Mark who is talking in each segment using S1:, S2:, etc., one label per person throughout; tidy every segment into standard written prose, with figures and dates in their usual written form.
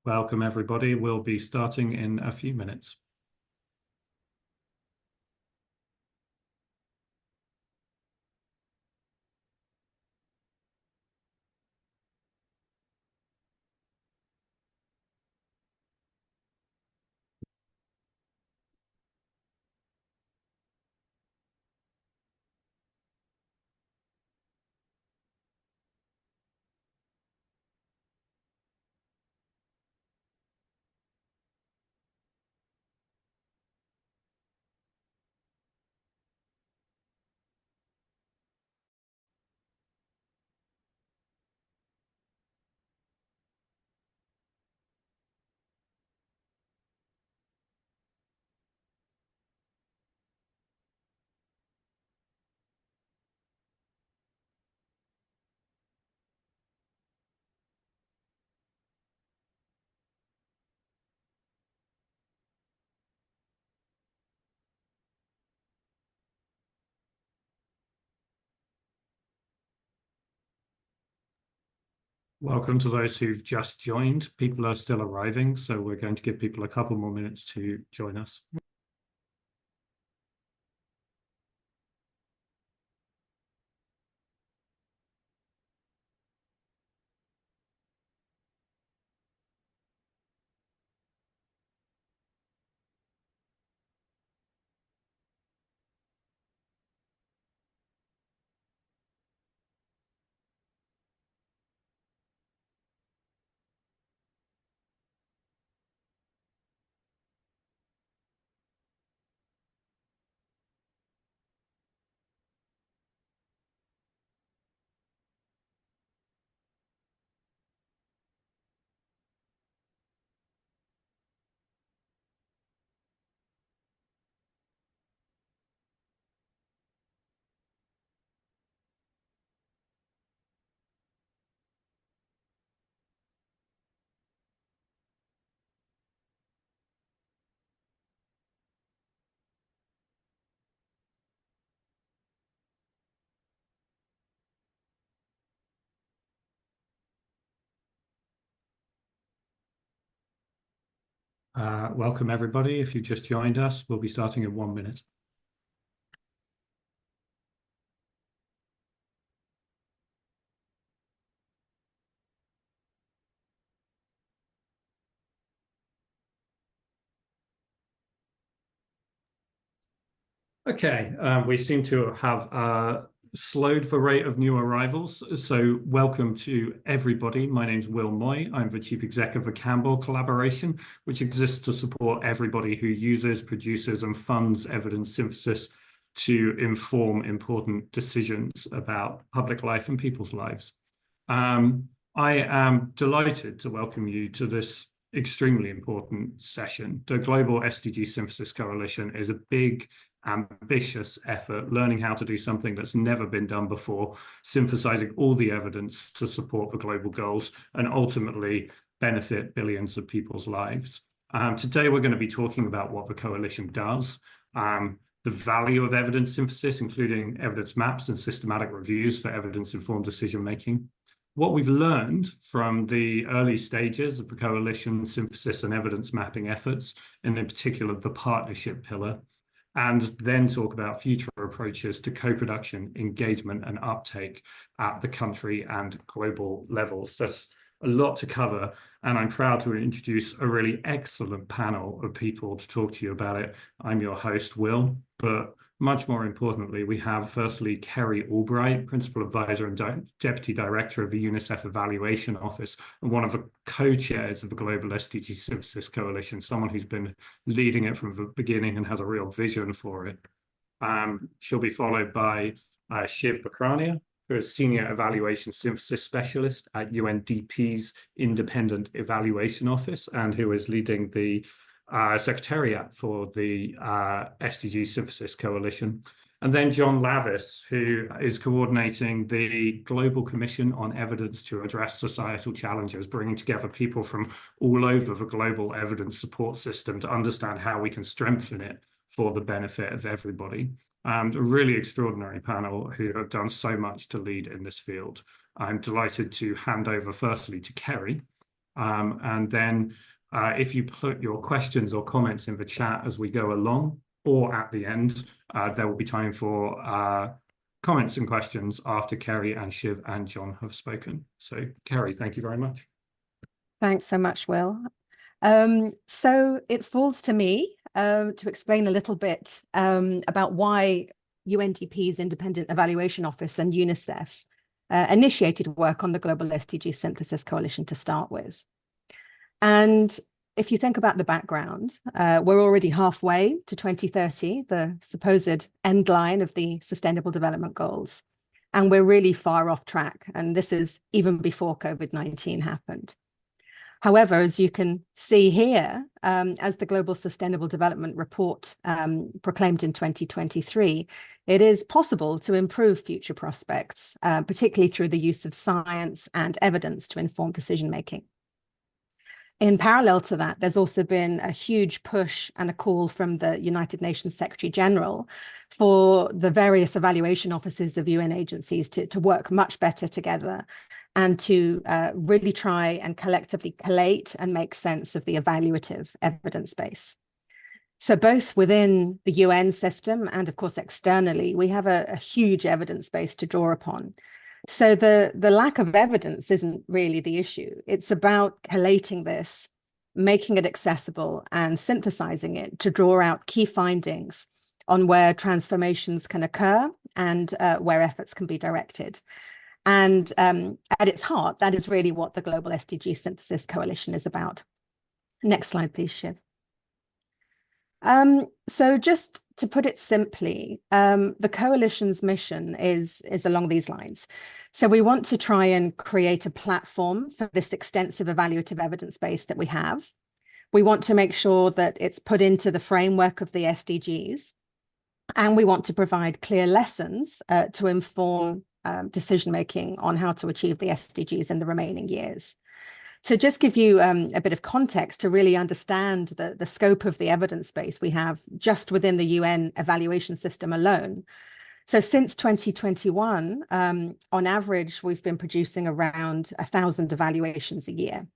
S1: Welcome, everybody. We'll be starting in a few minutes. Welcome to those who've just joined. People are still arriving, so we're going to give people a couple more minutes to join us. Welcome, everybody. If you've just joined us, we'll be starting in 1 minute. Okay, we seem to have slowed the rate of new arrivals. So welcome to everybody. My name's Will Moy. I'm the Chief Executive of Campbell Collaboration, which exists to support everybody who uses, produces, and funds evidence synthesis to inform important decisions about public life and people's lives. I am delighted to welcome you to this extremely important session. The Global SDG Synthesis Coalition is a big, ambitious effort, learning how to do something that's never been done before, synthesizing all the evidence to support the global goals and ultimately benefit billions of people's lives. Today, we're going to be talking about what the coalition does, the value of evidence synthesis, including evidence maps and systematic reviews for evidence-informed decision-making, what we've learned from the early stages of the coalition synthesis and evidence mapping efforts, and in particular the partnership pillar, and then talk about future approaches to co-production, engagement, and uptake at the country and global levels. There's a lot to cover, and I'm proud to introduce a really excellent panel of people to talk to you about it. I'm your host, Will, but much more importantly, we have firstly Kerry Albright, Principal Advisor and Deputy Director of the UNICEF Evaluation Office, and one of the co-chairs of the Global SDG Synthesis Coalition, someone who's been leading it from the beginning and has a real vision for it. She'll be followed by Shivit Bakrania, who is Senior Evaluation Synthesis Specialist at UNDP's Independent Evaluation Office, and who is leading the Secretariat for the SDG Synthesis Coalition. And then John Lavis, who is coordinating the Global Commission on Evidence to Address Societal Challenges, bringing together people from all over the global evidence support system to understand how we can strengthen it for the benefit of everybody. A really extraordinary panel who have done so much to lead in this field. I'm delighted to hand over firstly to Kerry, And then if you put your questions or comments in the chat as we go along, or at the end, there will be time for comments and questions after Kerry and Shiv and John have spoken. So Kerry, thank you very much.
S2: Thanks so much, Will. So it falls to me to explain a little bit about why UNDP's Independent Evaluation Office and UNICEF initiated work on the Global SDG Synthesis Coalition to start with. And if you think about the background, we're already halfway to 2030, the supposed end line of the Sustainable Development Goals. And we're really far off track. And this is even before COVID-19 happened. However, as you can see here, as the Global Sustainable Development Report proclaimed in 2023, it is possible to improve future prospects, particularly through the use of science and evidence to inform decision-making. In parallel to that, there's also been a huge push and a call from the United Nations Secretary General for the various evaluation offices of UN agencies to work much better together and to really try and collectively collate and make sense of the evaluative evidence base. So both within the UN system and, of course, externally, we have a huge evidence base to draw upon. So the lack of evidence isn't really the issue. It's about collating this, making it accessible and synthesizing it to draw out key findings on where transformations can occur and where efforts can be directed. And at its heart, that is really what the Global SDG Synthesis Coalition is about. Next slide, please, Shiv. So just to put it simply, the coalition's mission is along these lines. So we want to try and create a platform for this extensive evaluative evidence base that we have. We want to make sure that it's put into the framework of the SDGs. And we want to provide clear lessons to inform decision-making on how to achieve the SDGs in the remaining years. To just give you a bit of context to really understand the scope of the evidence base we have just within the UN evaluation system alone. So since 2021, on average, we've been producing around 1,000 evaluations a year.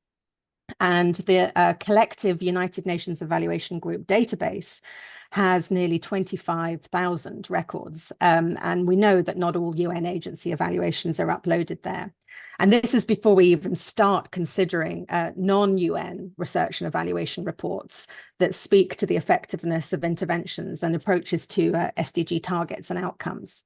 S2: And the collective United Nations Evaluation Group database has nearly 25,000 records. And we know that not all UN agency evaluations are uploaded there. And this is before we even start considering non-UN research and evaluation reports that speak to the effectiveness of interventions and approaches to SDG targets and outcomes.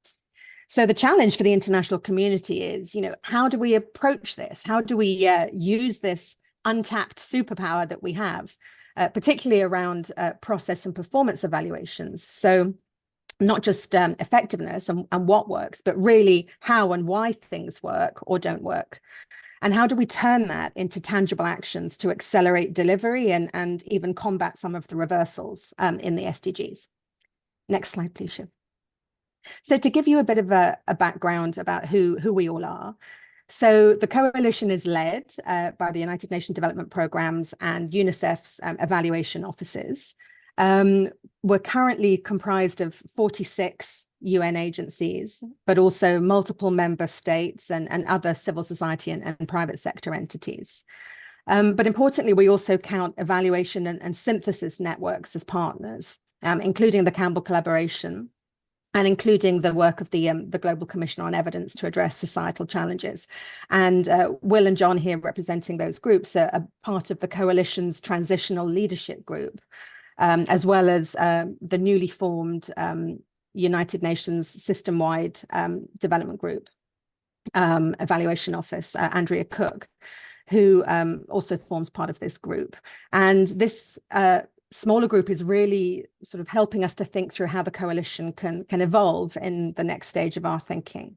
S2: So the challenge for the international community is, how do we approach this? How do we use this untapped superpower that we have, particularly around process and performance evaluations? So not just effectiveness and what works, but really how and why things work or don't work. And how do we turn that into tangible actions to accelerate delivery and even combat some of the reversals in the SDGs? Next slide, please, Shiv. So to give you a bit of a background about who we all are. So the coalition is led by the United Nations Development Programs and UNICEF's evaluation offices. We're currently comprised of 46 UN agencies, but also multiple member states and other civil society and private sector entities. But importantly, we also count evaluation and synthesis networks as partners, including the Campbell Collaboration, and including the work of the Global Commission on Evidence to address societal challenges. And Will and John here representing those groups are part of the coalition's transitional leadership group, as well as the newly formed United Nations system-wide development group evaluation office, Andrea Cook, who also forms part of this group. And this smaller group is really sort of helping us to think through how the coalition can evolve in the next stage of our thinking.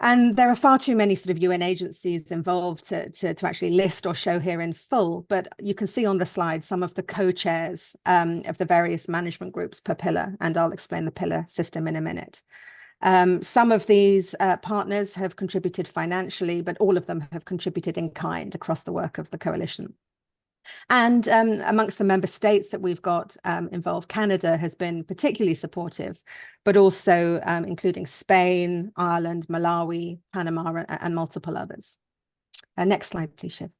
S2: And there are far too many sort of UN agencies involved to actually list or show here in full, but you can see on the slide some of the co-chairs of the various management groups per pillar, and I'll explain the pillar system in a minute. Some of these partners have contributed financially, but all of them have contributed in kind across the work of the coalition. And amongst the member states that we've got involved, Canada has been particularly supportive, but also including Spain, Ireland, Malawi, Panama, and multiple others. Next slide, please, Shiv.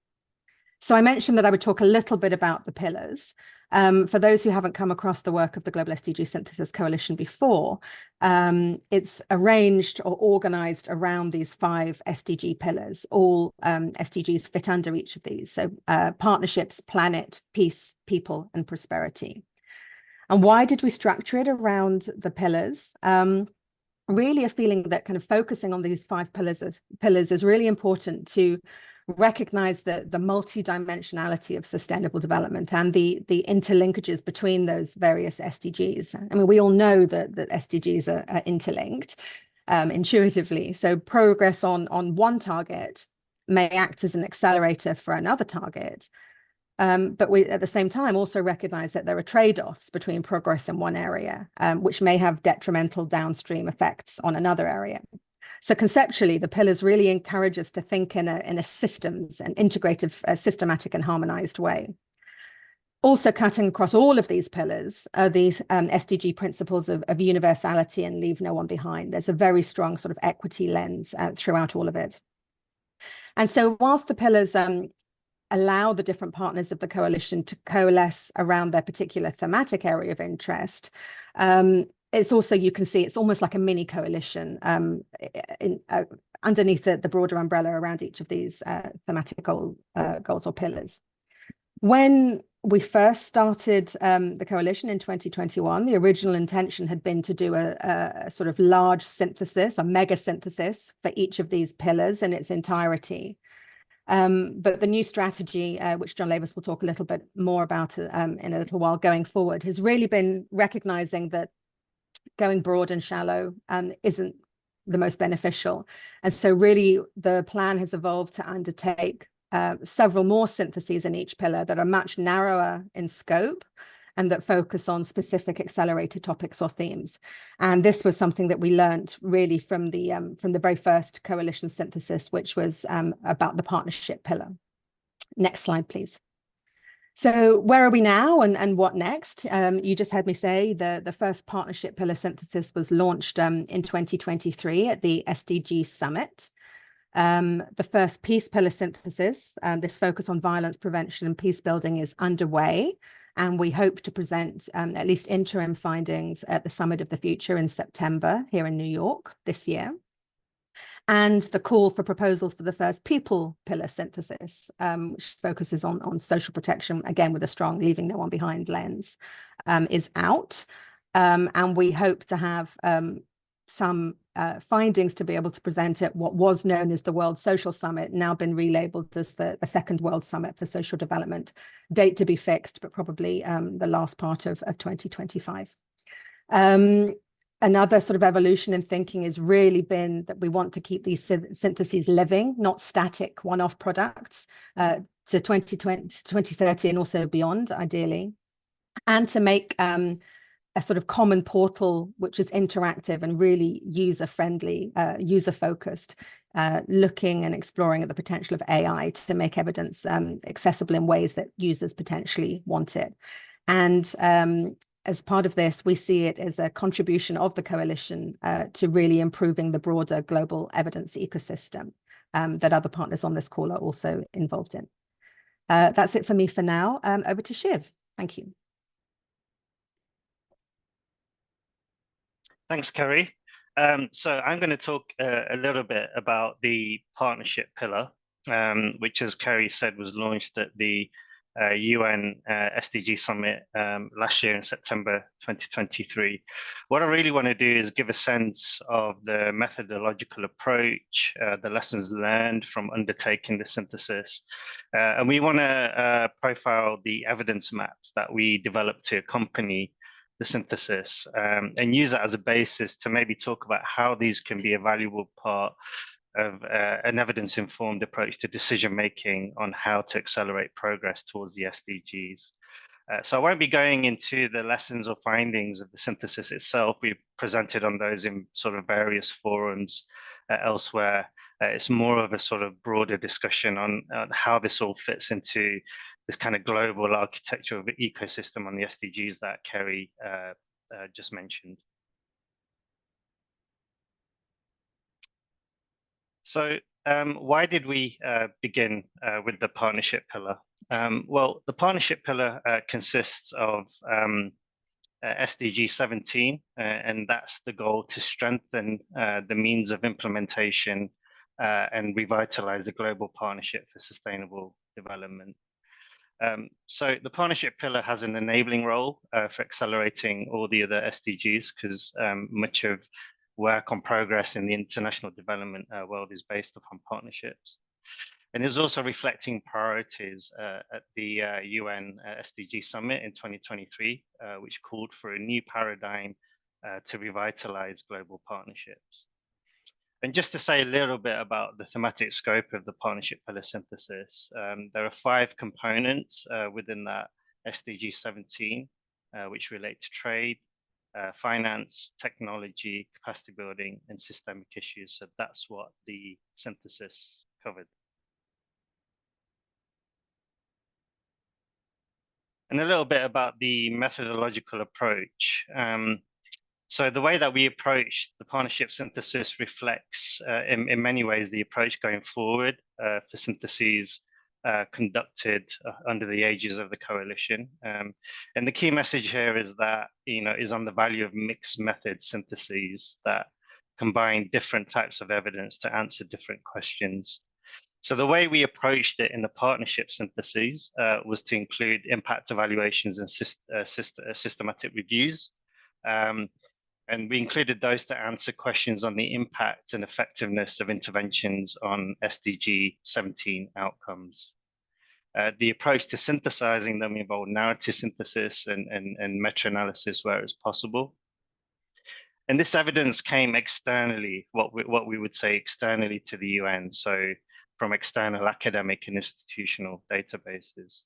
S2: So I mentioned that I would talk a little bit about the pillars. For those who haven't come across the work of the Global SDG Synthesis Coalition before, it's arranged or organized around these 5 SDG pillars. All SDGs fit under each of these. So partnerships, planet, peace, people, and prosperity. And why did we structure it around the pillars? Really a feeling that kind of focusing on these 5 pillars is really important to recognize the multidimensionality of sustainable development and the interlinkages between those various SDGs. I mean, we all know that SDGs are interlinked intuitively. So progress on one target may act as an accelerator for another target. But we, at the same time, also recognize that there are trade-offs between progress in one area, which may have detrimental downstream effects on another area. So conceptually, the pillars really encourage us to think in a systems and integrative, systematic and harmonized way. Also cutting across all of these pillars are these SDG principles of universality and leave no one behind. There's a very strong sort of equity lens throughout all of it. And so whilst the pillars allow the different partners of the coalition to coalesce around their particular thematic area of interest, it's also, you can see, it's almost like a mini coalition underneath the broader umbrella around each of these thematic goals or pillars. When we first started the coalition in 2021, the original intention had been to do a sort of large synthesis, a mega synthesis for each of these pillars in its entirety. But the new strategy, which John Lavis will talk a little bit more about in a little while going forward, has really been recognizing that going broad and shallow isn't the most beneficial. And so really the plan has evolved to undertake several more syntheses in each pillar that are much narrower in scope and that focus on specific accelerated topics or themes. And this was something that we learned really from the very first coalition synthesis, which was about the partnership pillar. Next slide, please. So where are we now and what next? You just heard me say the first partnership pillar synthesis was launched in 2023 at the SDG Summit. The first peace pillar synthesis, this focus on violence prevention and peace building, is underway. And we hope to present at least interim findings at the Summit of the Future in September here in New York this year. And the call for proposals for the first people pillar synthesis, which focuses on social protection, again, with a strong leaving no one behind lens, is out. And we hope to have some findings to be able to present at what was known as the World Social Summit, now been relabeled as the Second World Summit for Social Development. Date to be fixed, but probably the last part of 2025. Another sort of evolution in thinking has really been that we want to keep these syntheses living, not static one-off products, to 2020, 2030 and also beyond, ideally, and to make a sort of common portal which is interactive and really user-friendly, user-focused, looking and exploring at the potential of AI to make evidence accessible in ways that users potentially want it. And as part of this, we see it as a contribution of the coalition to really improving the broader global evidence ecosystem that other partners on this call are also involved in. That's it for me for now. Over to Shiv. Thank you.
S3: Thanks, Kerry. So I'm going to talk a little bit about the partnership pillar, which, as Kerry said, was launched at the UN SDG Summit last year in September 2023. What I really want to do is give a sense of the methodological approach, the lessons learned from undertaking the synthesis. And we want to profile the evidence maps that we developed to accompany the synthesis and use that as a basis to maybe talk about how these can be a valuable part of an evidence-informed approach to decision-making on how to accelerate progress towards the SDGs. So I won't be going into the lessons or findings of the synthesis itself. We've presented on those in sort of various forums elsewhere. It's more of a sort of broader discussion on how this all fits into this kind of global architecture of the ecosystem on the SDGs that Kerry just mentioned. So why did we begin with the partnership pillar? Well, the partnership pillar consists of SDG 17, and that's the goal to strengthen the means of implementation and revitalize the global partnership for sustainable development. So the partnership pillar has an enabling role for accelerating all the other SDGs, because much of work on progress in the international development world is based upon partnerships. And is also reflecting priorities at the UN SDG Summit in 2023, which called for a new paradigm to revitalize global partnerships. And just to say a little bit about the thematic scope of the partnership pillar synthesis, there are 5 components within that SDG 17, which relate to trade, finance, technology, capacity building, and systemic issues. So that's what the synthesis covered. And a little bit about the methodological approach. So the way that we approach the partnership synthesis reflects in many ways the approach going forward for syntheses conducted under the aegis of the coalition. And the key message here is that, is on the value of mixed method syntheses that combine different types of evidence to answer different questions. So the way we approached it in the partnership syntheses was to include impact evaluations and systematic reviews. And we included those to answer questions on the impact and effectiveness of interventions on SDG 17 outcomes. The approach to synthesizing them involved narrative synthesis and meta-analysis where it's possible. And this evidence came externally, what we would say externally to the UN, so from external academic and institutional databases.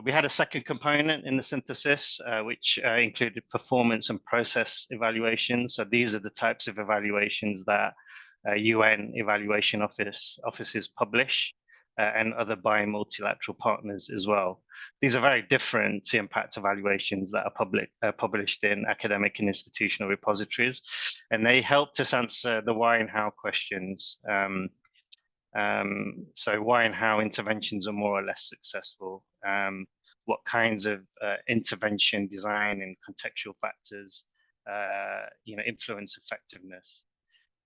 S3: We had a second component in the synthesis, which included performance and process evaluations. So these are the types of evaluations that UN evaluation offices publish and other multilateral partners as well. These are very different to impact evaluations that are published in academic and institutional repositories, and they helped us answer the why and how questions. So why and how interventions are more or less successful, what kinds of intervention design and contextual factors influence effectiveness.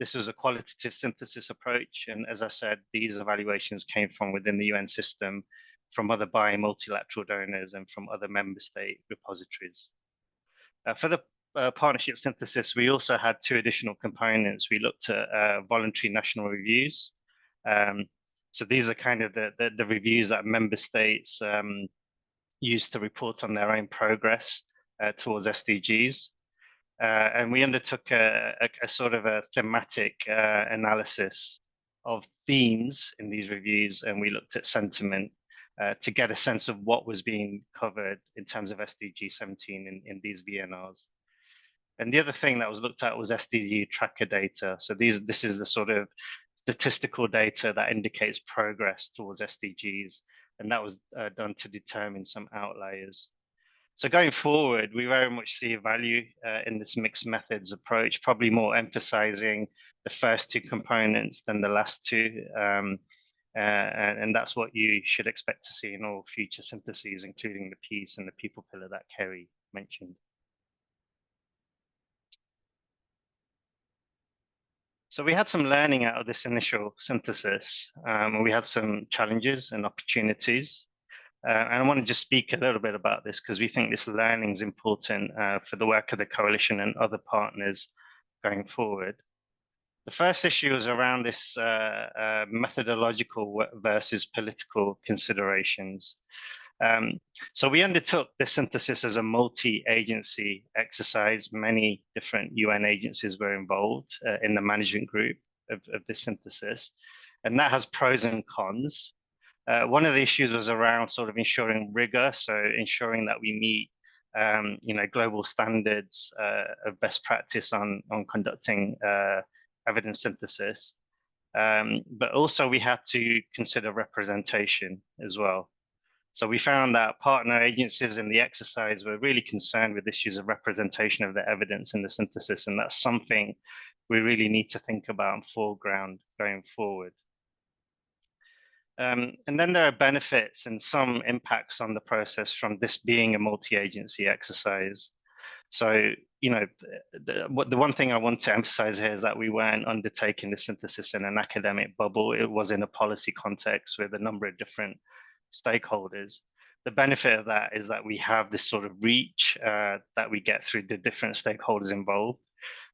S3: This was a qualitative synthesis approach, and as I said, these evaluations came from within the UN system, from other multilateral donors, and from other member state repositories. For the partnership synthesis, we also had 2 additional components. We looked at voluntary national reviews. So these are kind of the reviews that member states use to report on their own progress towards SDGs. And we undertook a sort of a thematic analysis of themes in these reviews, and we looked at sentiment to get a sense of what was being covered in terms of SDG 17 in these VNRs. And the other thing that was looked at was SDG tracker data. So this is the sort of statistical data that indicates progress towards SDGs, and that was done to determine some outliers. So going forward, we very much see value in this mixed methods approach, probably more emphasizing the first 2 components than the last 2. And that's what you should expect to see in all future syntheses, including the peace and the people pillar that Kerry mentioned. So we had some learning out of this initial synthesis, and we had some challenges and opportunities. And I want to just speak a little bit about this because we think this learning is important for the work of the coalition and other partners going forward. The first issue is around this methodological versus political considerations. So we undertook this synthesis as a multi-agency exercise. Many different UN agencies were involved in the management group of this synthesis, and that has pros and cons. One of the issues was around sort of ensuring rigor, so ensuring that we meet global standards of best practice on conducting evidence synthesis. But also we had to consider representation as well. So we found that partner agencies in the exercise were really concerned with issues of representation of the evidence in the synthesis, and that's something we really need to think about and foreground going forward. And then there are benefits and some impacts on the process from this being a multi-agency exercise. So, you know, the one thing I want to emphasize here is that we weren't undertaking the synthesis in an academic bubble. It was in a policy context with a number of different stakeholders. The benefit of that is that we have this sort of reach that we get through the different stakeholders involved.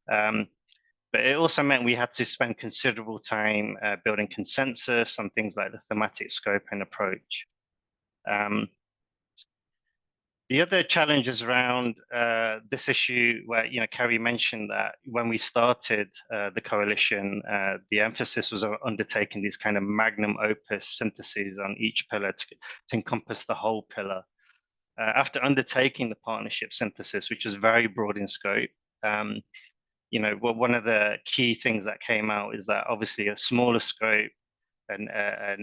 S3: But it also meant we had to spend considerable time building consensus on things like the thematic scope and approach. The other challenges around this issue, where Kerry mentioned that when we started the coalition, the emphasis was on undertaking these kind of magnum opus syntheses on each pillar to encompass the whole pillar. After undertaking the partnership synthesis, which is very broad in scope, one of the key things that came out is that obviously a smaller scope and a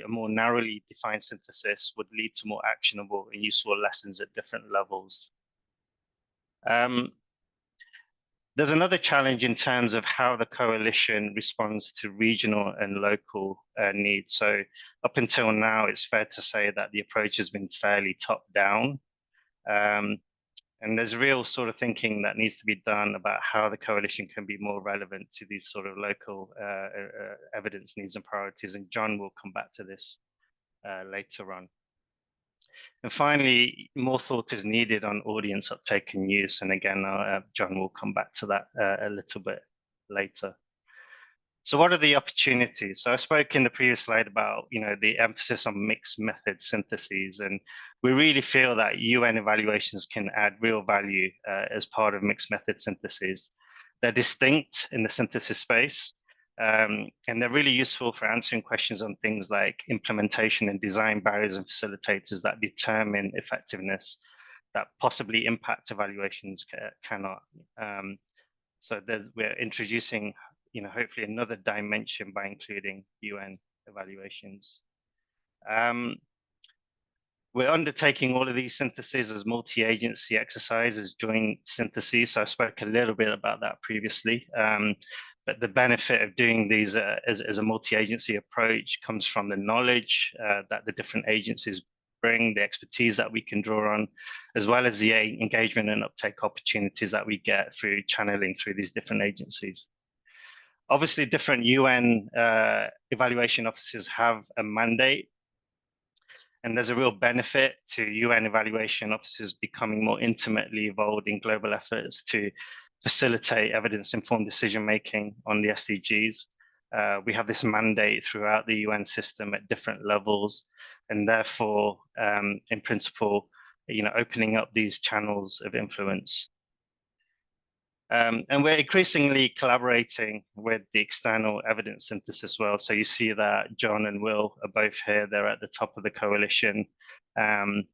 S3: more narrowly defined synthesis would lead to more actionable and useful lessons at different levels. There's another challenge in terms of how the coalition responds to regional and local needs. So up until now, it's fair to say that the approach has been fairly top-down. And there's real sort of thinking that needs to be done about how the coalition can be more relevant to these sort of local evidence needs and priorities. And John will come back to this later on. And finally, more thought is needed on audience uptake and use. And again, John will come back to that a little bit later. So what are the opportunities? So I spoke in the previous slide about, the emphasis on mixed method syntheses, and we really feel that UN evaluations can add real value as part of mixed method syntheses. They're distinct in the synthesis space, and they're really useful for answering questions on things like implementation and design barriers and facilitators that determine effectiveness that possibly impact evaluations cannot. So we're introducing hopefully another dimension by including UN evaluations. We're undertaking all of these syntheses as multi-agency exercises, joint syntheses. So I spoke a little bit about that previously. But the benefit of doing these as a multi-agency approach comes from the knowledge that the different agencies bring, the expertise that we can draw on, as well as the engagement and uptake opportunities that we get through channeling through these different agencies. Obviously, different UN evaluation offices have a mandate, and there's a real benefit to UN evaluation offices becoming more intimately involved in global efforts to facilitate evidence-informed decision-making on the SDGs. We have this mandate throughout the UN system at different levels, and therefore, in principle, opening up these channels of influence. And we're increasingly collaborating with the external evidence synthesis world. So you see that John and Will are both here. They're at the top of the coalition. And,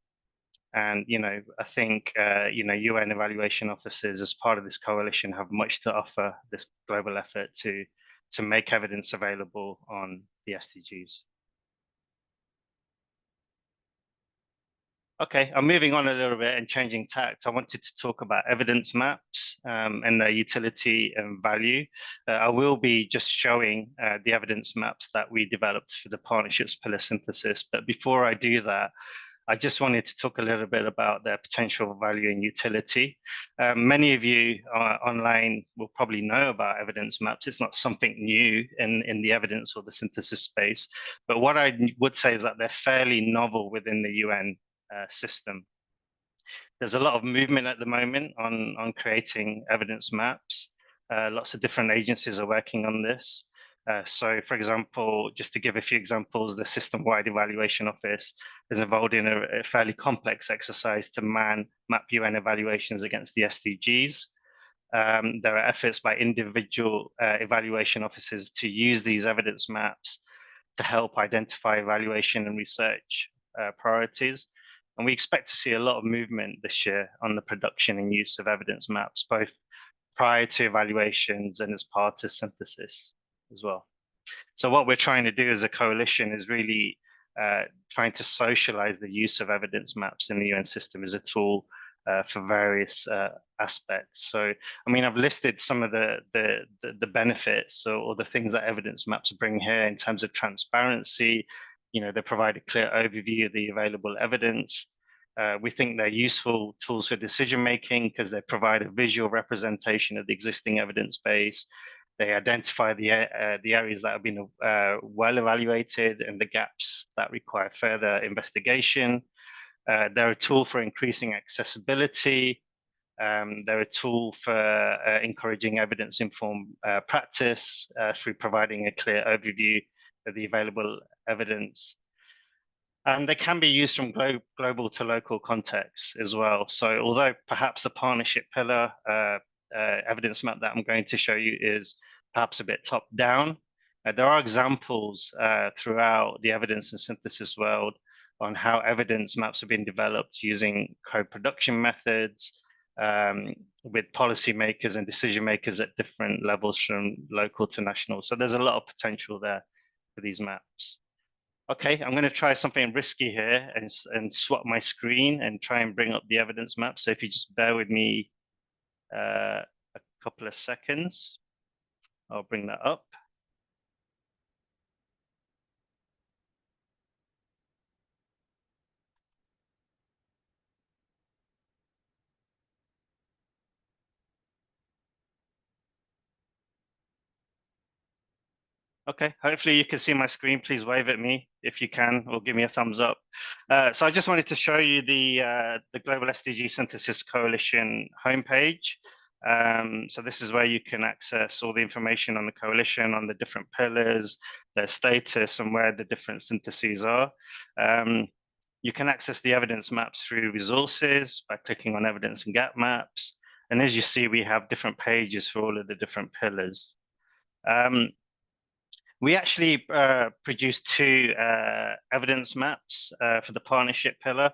S3: I think, UN evaluation offices as part of this coalition have much to offer this global effort to make evidence available on the SDGs. Okay, I'm moving on a little bit and changing tact. I wanted to talk about evidence maps and their utility and value. I will be just showing the evidence maps that we developed for the partnerships pillar synthesis. But before I do that, I just wanted to talk a little bit about their potential value and utility. Many of you online will probably know about evidence maps. It's not something new in the evidence or the synthesis space. But what I would say is that they're fairly novel within the UN system. There's a lot of movement at the moment on creating evidence maps. Lots of different agencies are working on this. So, for example, just to give a few examples, the System-Wide Evaluation Office is involved in a fairly complex exercise to map UN evaluations against the SDGs. There are efforts by individual evaluation offices to use these evidence maps to help identify evaluation and research priorities. And we expect to see a lot of movement this year on the production and use of evidence maps, both prior to evaluations and as part of synthesis as well. So what we're trying to do as a coalition is really trying to socialize the use of evidence maps in the UN system as a tool for various aspects. So, I mean, I've listed some of the benefits or the things that evidence maps bring here in terms of transparency. You know, they provide a clear overview of the available evidence. We think they're useful tools for decision making because they provide a visual representation of the existing evidence base. They identify the areas that have been well evaluated and the gaps that require further investigation. They're a tool for increasing accessibility. They're a tool for encouraging evidence-informed practice through providing a clear overview of the available evidence. And they can be used from global to local contexts as well. So although perhaps the partnership pillar evidence map that I'm going to show you is perhaps a bit top-down, there are examples throughout the evidence and synthesis world on how evidence maps have been developed using co-production methods with policymakers and decision makers at different levels from local to national. So there's a lot of potential there for these maps. Okay, I'm going to try something risky here and swap my screen and try and bring up the evidence map. So if you just bear with me a couple of seconds, I'll bring that up. Okay, hopefully you can see my screen. Please wave at me if you can, or give me a thumbs up. So I just wanted to show you the Global SDG Synthesis Coalition homepage. So this is where you can access all the information on the coalition, on the different pillars, their status, and where the different syntheses are. You can access the evidence maps through resources by clicking on evidence and gap maps. And as you see, we have different pages for all of the different pillars. We actually produced two evidence maps for the partnership pillar,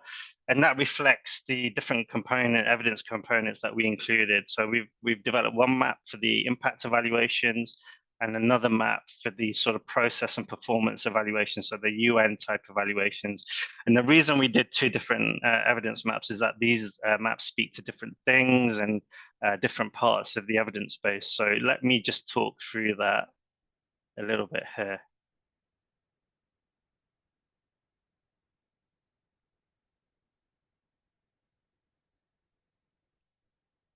S3: and that reflects the different evidence components that we included. So we've developed one map for the impact evaluations and another map for the sort of process and performance evaluations, so the UN type evaluations. And the reason we did two different evidence maps is that these maps speak to different things and different parts of the evidence base. So let me just talk through that a little bit here.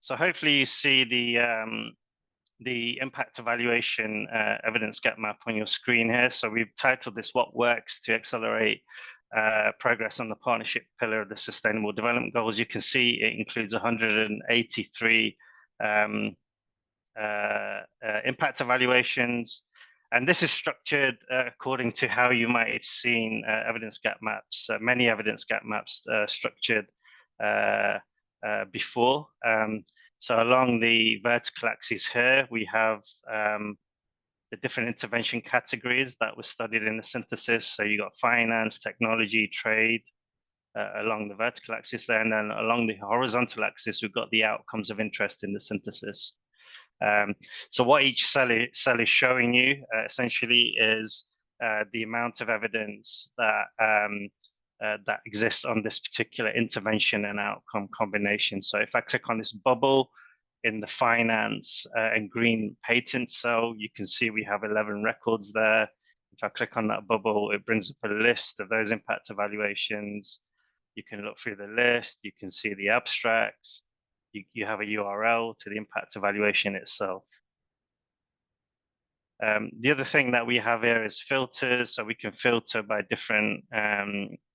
S3: So hopefully you see the impact evaluation evidence gap map on your screen here. So we've titled this "What Works to Accelerate Progress on the Partnership Pillar of the Sustainable Development Goals." You can see it includes 183 impact evaluations. And this is structured according to how you might have seen evidence gap maps, many evidence gap maps structured before. So along the vertical axis here, we have the different intervention categories that were studied in the synthesis. So you got finance, technology, trade along the vertical axis there. And then along the horizontal axis, we've got the outcomes of interest in the synthesis. So what each cell is showing you essentially is the amount of evidence that exists on this particular intervention and outcome combination. So if I click on this bubble in the finance and green patent cell, you can see we have 11 records there. If I click on that bubble, it brings up a list of those impact evaluations. You can look through the list, you can see the abstracts. You have a URL to the impact evaluation itself. The other thing that we have here is filters, so we can filter by different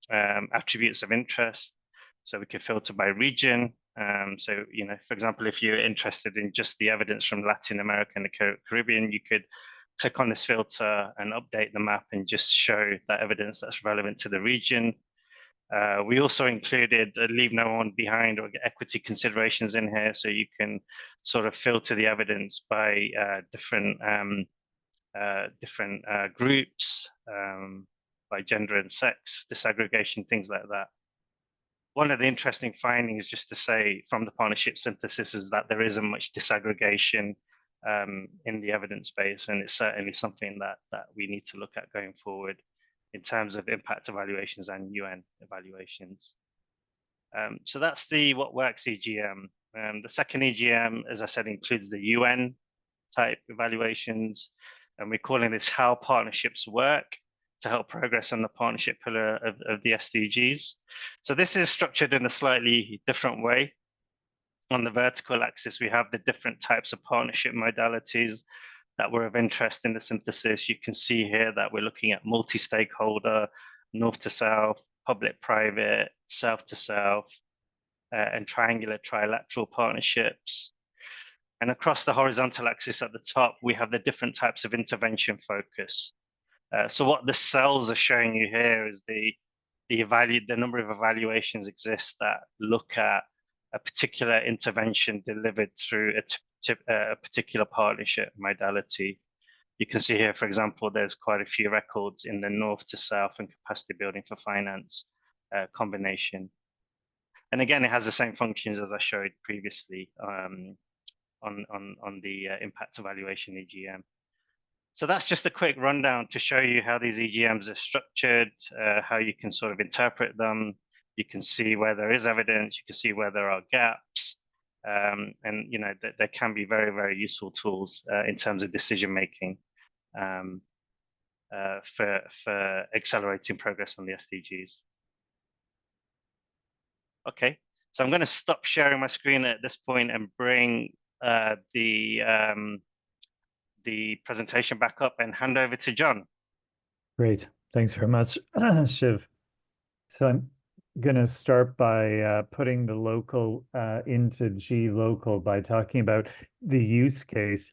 S3: attributes of interest. So we can filter by region. So, you know, for example, if you're interested in just the evidence from Latin America and the Caribbean, you could click on this filter and update the map and just show that evidence that's relevant to the region. We also included leave no one behind or equity considerations in here, so you can sort of filter the evidence by different groups, by gender and sex, disaggregation, things like that. One of the interesting findings, just to say, from the partnership synthesis is that there isn't much disaggregation in the evidence base, and it's certainly something that we need to look at going forward in terms of impact evaluations and UN evaluations. So that's the What Works EGM. The second EGM, as I said, includes the UN type evaluations, and we're calling this How Partnerships Work, to help progress on the partnership pillar of the SDGs. So this is structured in a slightly different way. On the vertical axis, we have the different types of partnership modalities that were of interest in the synthesis. You can see here that we're looking at multi-stakeholder, north to south, public-private, south to south, and triangular trilateral partnerships. And across the horizontal axis at the top, we have the different types of intervention focus. So what the cells are showing you here is the number of evaluations exist that look at a particular intervention delivered through a particular partnership modality. You can see here, for example, there's quite a few records in the north to south and capacity building for finance combination. And again, it has the same functions as I showed previously on the impact evaluation EGM. So that's just a quick rundown to show you how these EGMs are structured, how you can sort of interpret them. You can see where there is evidence, you can see where there are gaps, and you know that there can be very, very useful tools in terms of decision making for accelerating progress on the SDGs. Okay, so I'm going to stop sharing my screen at this point and bring the presentation back up and hand over to John.
S4: Great, thanks very much, Shiv. So I'm going to start by putting the local into gLOCAL by talking about the use case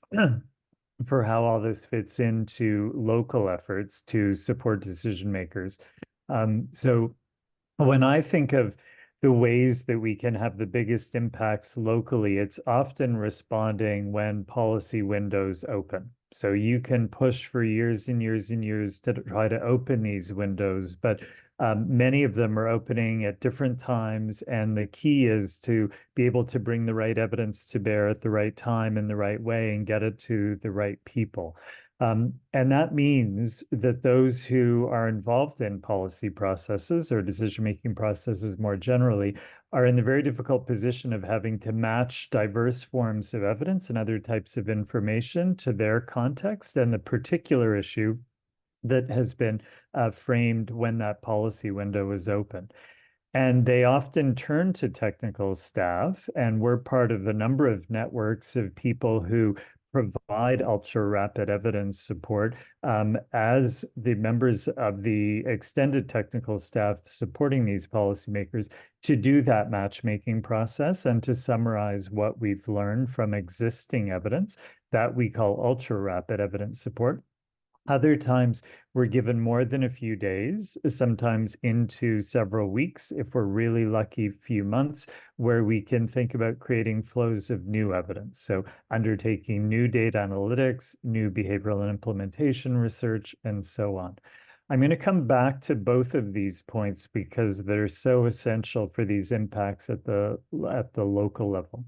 S4: for how all this fits into local efforts to support decision makers. So when I think of the ways that we can have the biggest impacts locally, it's often responding when policy windows open. So you can push for years and years and years to try to open these windows, but many of them are opening at different times, and the key is to be able to bring the right evidence to bear at the right time in the right way and get it to the right people. And that means that those who are involved in policy processes or decision-making processes more generally are in the very difficult position of having to match diverse forms of evidence and other types of information to their context and the particular issue that has been framed when that policy window is open. And they often turn to technical staff, and we're part of a number of networks of people who provide ultra-rapid evidence support as the members of the extended technical staff supporting these policymakers to do that matchmaking process and to summarize what we've learned from existing evidence that we call ultra-rapid evidence support. Other times, we're given more than a few days, sometimes into several weeks, if we're really lucky, few months, where we can think about creating flows of new evidence. So undertaking new data analytics, new behavioral and implementation research, and so on. I'm going to come back to both of these points because they're so essential for these impacts at the local level.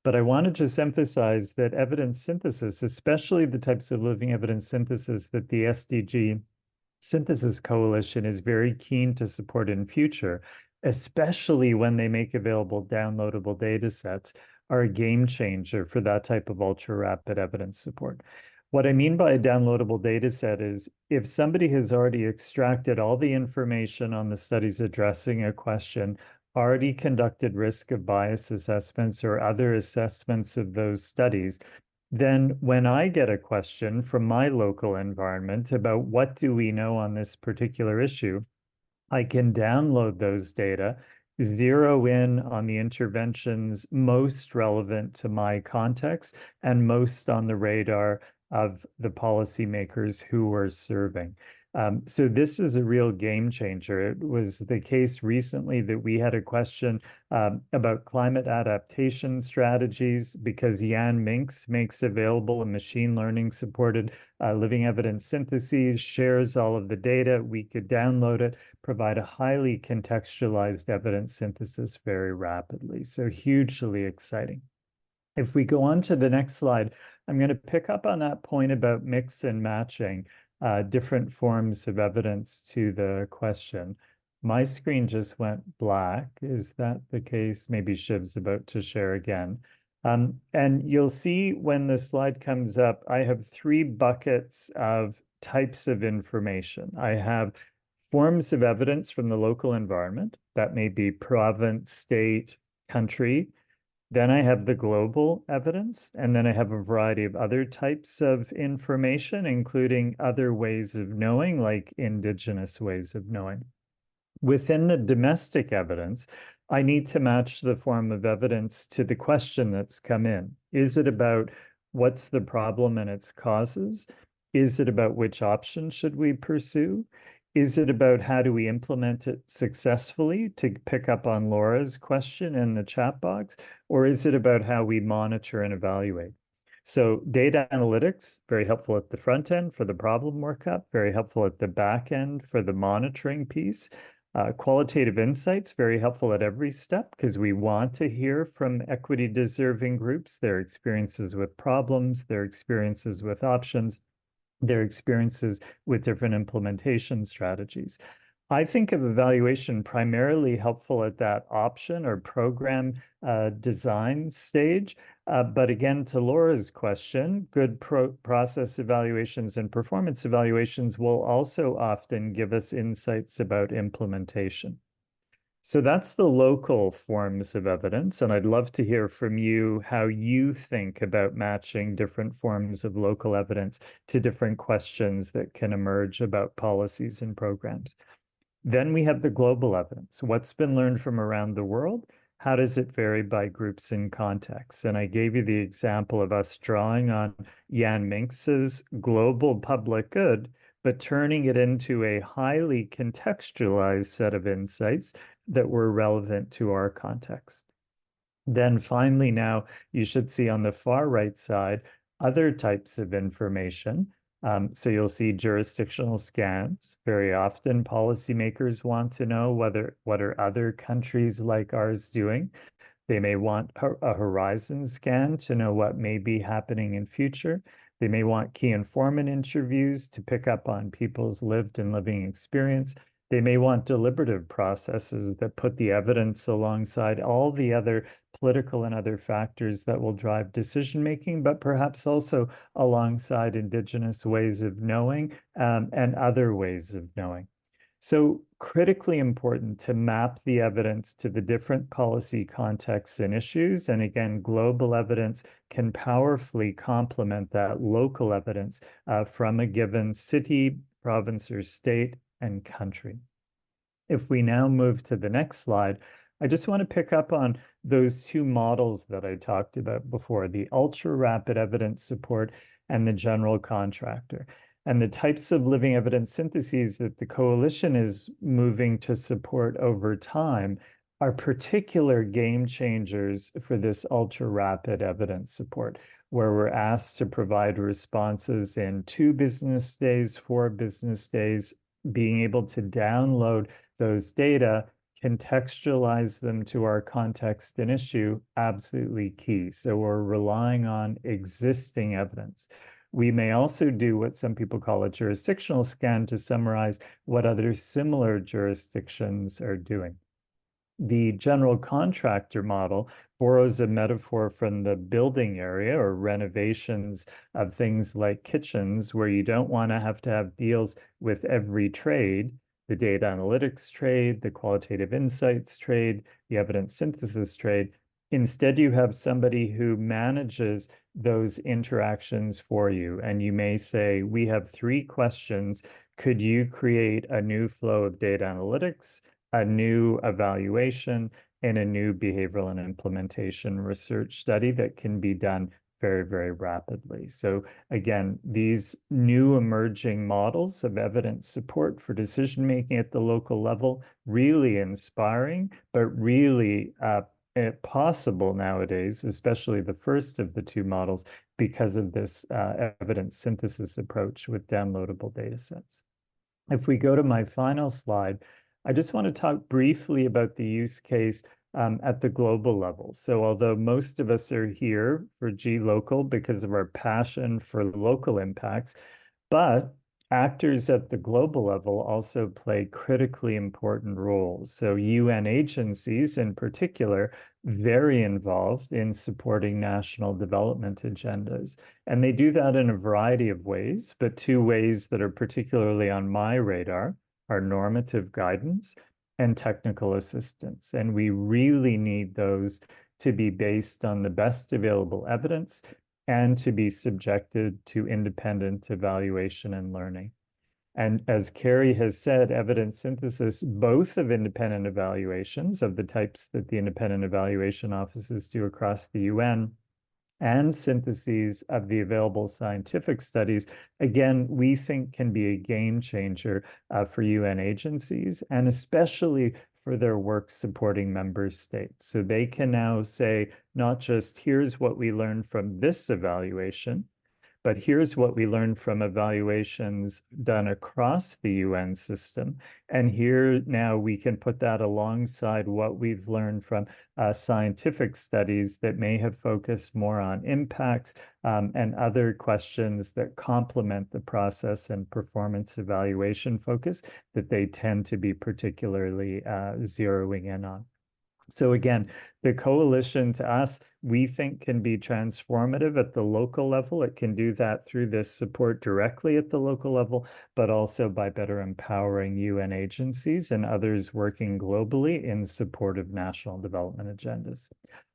S4: But I want to just emphasize that evidence synthesis, especially the types of living evidence synthesis that the SDG Synthesis Coalition is very keen to support in future, especially when they make available downloadable data sets, are a game changer for that type of ultra-rapid evidence support. What I mean by a downloadable data set is if somebody has already extracted all the information on the studies addressing a question, already conducted risk of bias assessments or other assessments of those studies, then when I get a question from my local environment about what do we know on this particular issue, I can download those data, zero in on the interventions most relevant to my context and most on the radar of the policymakers who we're serving. So this is a real game changer. It was the case recently that we had a question about climate adaptation strategies because Jan Minks makes available a machine learning supported living evidence syntheses, shares all of the data. We could download it, provide a highly contextualized evidence synthesis very rapidly. So hugely exciting. If we go on to the next slide, I'm going to pick up on that point about mix and matching different forms of evidence to the question. My screen just went black. Is that the case? Maybe Shiv's about to share again. And you'll see when the slide comes up, I have 3 buckets of types of information. I have forms of evidence from the local environment. That may be province, state, country. Then I have the global evidence, and then I have a variety of other types of information, including other ways of knowing, like indigenous ways of knowing. Within the domestic evidence, I need to match the form of evidence to the question that's come in. Is it about what's the problem and its causes? Is it about which option should we pursue? Is it about how do we implement it successfully, to pick up on Laura's question in the chat box? Or is it about how we monitor and evaluate? So data analytics, very helpful at the front end for the problem workup, very helpful at the back end for the monitoring piece. Qualitative insights, very helpful at every step, because we want to hear from equity deserving groups, their experiences with problems, their experiences with options, their experiences with different implementation strategies. I think of evaluation primarily helpful at that option or program design stage. But again, to Laura's question, good process evaluations and performance evaluations will also often give us insights about implementation. So that's the local forms of evidence, and I'd love to hear from you how you think about matching different forms of local evidence to different questions that can emerge about policies and programs. Then we have the global evidence. What's been learned from around the world? How does it vary by groups and contexts? And I gave you the example of us drawing on Jan Minks's global public good, but turning it into a highly contextualized set of insights that were relevant to our context. Then finally, now you should see on the far right side other types of information. So you'll see jurisdictional scans. Very often policymakers want to know what are other countries like ours doing. They may want a horizon scan to know what may be happening in future. They may want key informant interviews to pick up on people's lived and living experience. They may want deliberative processes that put the evidence alongside all the other political and other factors that will drive decision-making, but perhaps also alongside indigenous ways of knowing and other ways of knowing. So critically important to map the evidence to the different policy contexts and issues. And again, global evidence can powerfully complement that local evidence from a given city, province, or state and country. If we now move to the next slide, I just want to pick up on those 2 models that I talked about before, the ultra-rapid evidence support and the general contractor. And the types of living evidence syntheses that the coalition is moving to support over time are particular game changers for this ultra-rapid evidence support, where we're asked to provide responses in 2 business days, 4 business days, being able to download those data, contextualize them to our context and issue, absolutely key. So we're relying on existing evidence. We may also do what some people call a jurisdictional scan to summarize what other similar jurisdictions are doing. The general contractor model borrows a metaphor from the building area or renovations of things like kitchens, where you don't want to have deals with every trade, the data analytics trade, the qualitative insights trade, the evidence synthesis trade. Instead, you have somebody who manages those interactions for you. And you may say, we have 3 questions. Could you create a new flow of data analytics, a new evaluation, and a new behavioral and implementation research study that can be done very, very rapidly? So again, these new emerging models of evidence support for decision-making at the local level, really inspiring, but really possible nowadays, especially the first of the 2 models, because of this evidence synthesis approach with downloadable data sets. If we go to my final slide, I just want to talk briefly about the use case at the global level. So although most of us are here for gLOCAL because of our passion for local impacts, but actors at the global level also play critically important roles. So UN agencies in particular, very involved in supporting national development agendas. And they do that in a variety of ways, but two ways that are particularly on my radar are normative guidance and technical assistance. And we really need those to be based on the best available evidence and to be subjected to independent evaluation and learning. And as Kerry has said, evidence synthesis, both of independent evaluations of the types that the independent evaluation offices do across the UN, and syntheses of the available scientific studies, again, we think can be a game changer for UN agencies, and especially for their work supporting member states. So they can now say, not just here's what we learned from this evaluation, but here's what we learned from evaluations done across the UN system. And here now we can put that alongside what we've learned from scientific studies that may have focused more on impacts and other questions that complement the process and performance evaluation focus that they tend to be particularly zeroing in on. So again, the coalition to us, we think can be transformative at the local level. It can do that through this support directly at the local level, but also by better empowering UN agencies and others working globally in support of national development agendas.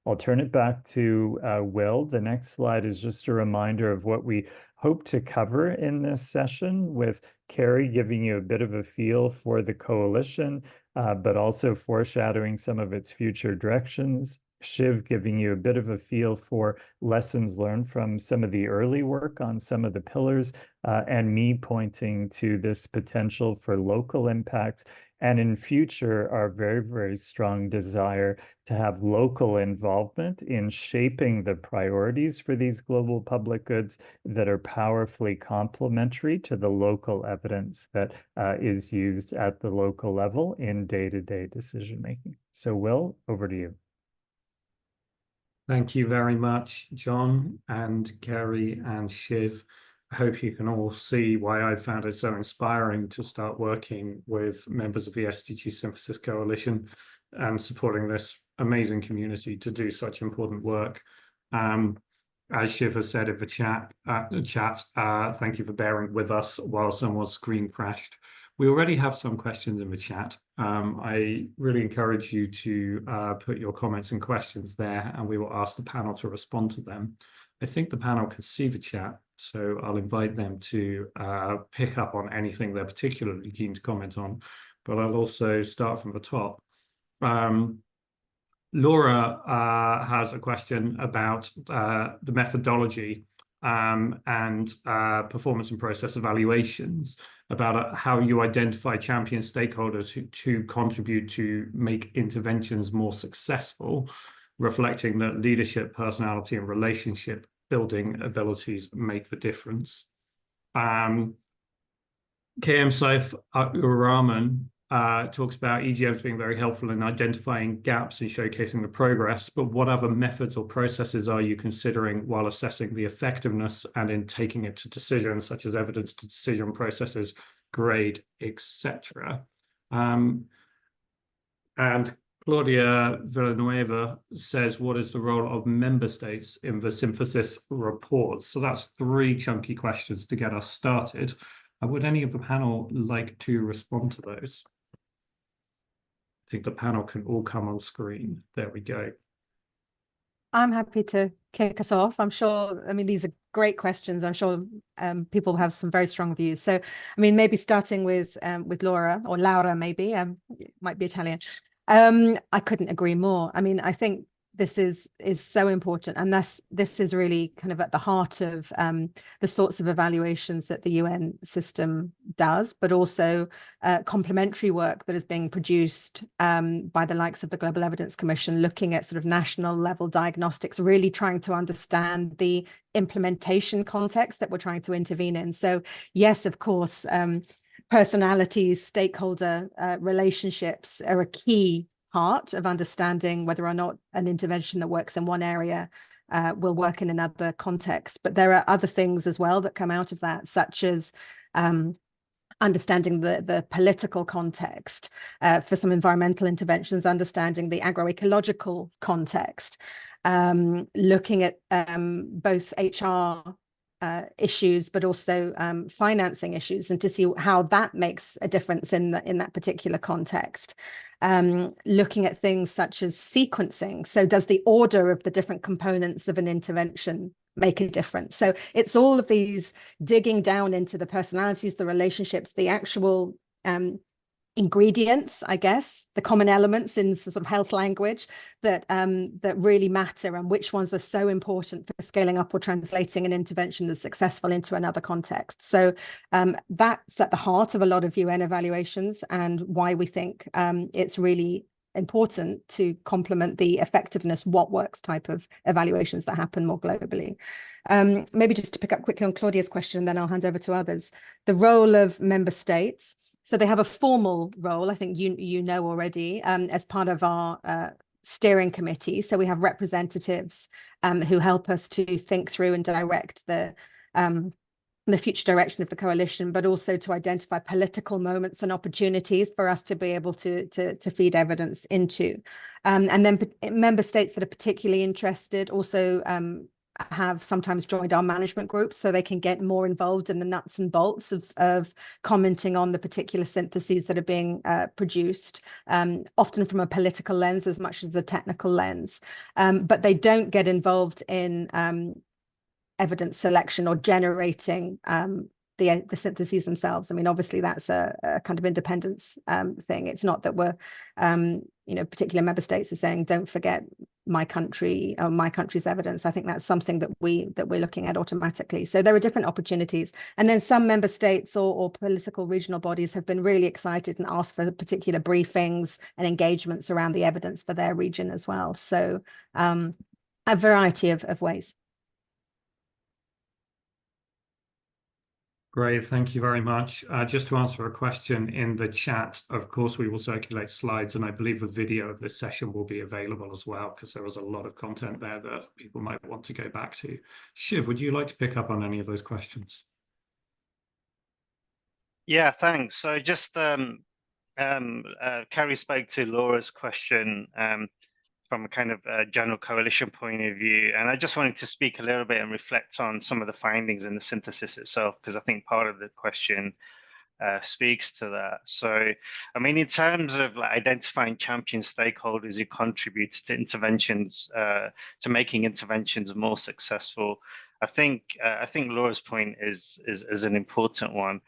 S4: I'll turn it back to Will. The next slide is just a reminder of what we hope to cover in this session, with Kerry giving you a bit of a feel for the coalition, but also foreshadowing some of its future directions. Shiv giving you a bit of a feel for lessons learned from some of the early work on some of the pillars, and me pointing to this potential for local impacts, and in future, our very, very strong desire to have local involvement in shaping the priorities for these global public goods that are powerfully complementary to the local evidence that is used at the local level in day-to-day decision-making. So Will, over to you.
S1: Thank you very much, John and Kerry and Shiv. I hope you can all see why I found it so inspiring to start working with members of the SDG Synthesis Coalition and supporting this amazing community to do such important work. As Shiv has said in the chat, thank you for bearing with us while someone's screen crashed. We already have some questions in the chat. I really encourage you to put your comments and questions there, and we will ask the panel to respond to them. I think the panel can see the chat, so I'll invite them to pick up on anything they're particularly keen to comment on, but I'll also start from the top. Laura has a question about the methodology and performance and process evaluations, about how you identify champion stakeholders to contribute to make interventions more successful, reflecting that leadership, personality, and relationship building abilities make the difference. KM Saif Uraman talks about EGMs being very helpful in identifying gaps and showcasing the progress, but what other methods or processes are you considering while assessing the effectiveness and in taking it to decisions, such as evidence to decision processes, grade, etc.? And Claudia Villanueva says, what is the role of member states in the synthesis reports? So that's 3 chunky questions to get us started. Would any of the panel like to respond to those? I think the panel can all come on screen. There we go.
S2: I'm happy to kick us off. I'm sure, I mean, these are great questions. I'm sure people have some very strong views. So, I mean, maybe starting with Laura, or Laura maybe, it might be Italian. I couldn't agree more. I mean, I think this is so important, and this is really kind of at the heart of the sorts of evaluations that the UN system does, but also complementary work that is being produced by the likes of the Global Evidence Commission, looking at sort of national level diagnostics, really trying to understand the implementation context that we're trying to intervene in. So yes, of course, personalities, stakeholder relationships are a key part of understanding whether or not an intervention that works in one area will work in another context. But there are other things as well that come out of that, such as understanding the political context for some environmental interventions, understanding the agroecological context, looking at both HR issues, but also financing issues, and to see how that makes a difference in that particular context. Looking at things such as sequencing. So does the order of the different components of an intervention make a difference? So it's all of these digging down into the personalities, the relationships, the actual ingredients, I guess, the common elements in some sort of health language that that really matter, and which ones are so important for scaling up or translating an intervention that's successful into another context. So that's at the heart of a lot of UN evaluations, and why we think it's really important to complement the effectiveness, what works type of evaluations that happen more globally. Maybe just to pick up quickly on Claudia's question, then I'll hand over to others. The role of member states. So they have a formal role, I think you know already, as part of our steering committee. So we have representatives who help us to think through and direct the future direction of the coalition, but also to identify political moments and opportunities for us to be able to feed evidence into. And then member states that are particularly interested also have sometimes joined our management groups, so they can get more involved in the nuts and bolts of commenting on the particular syntheses that are being produced, often from a political lens as much as a technical lens. But they don't get involved in evidence selection or generating the syntheses themselves. I mean, obviously that's a kind of independence thing. It's not that we're, particular member states are saying, don't forget my country or my country's evidence. I think that's something that we're looking at automatically. So there are different opportunities. And then some member states or political regional bodies have been really excited and asked for particular briefings and engagements around the evidence for their region as well. So a variety of ways.
S1: Great, thank you very much. Just to answer a question in the chat, of course, we will circulate slides, and I believe a video of this session will be available as well, because there was a lot of content there that people might want to go back to. Shiv, would you like to pick up on any of those questions?
S3: Yeah, thanks. So just Kerry spoke to Laura's question from a kind of general coalition point of view. And I just wanted to speak a little bit and reflect on some of the findings in the synthesis itself, because I think part of the question speaks to that. So, I mean, in terms of identifying champion stakeholders who contribute to interventions, to making interventions more successful, I think Laura's point is an important one.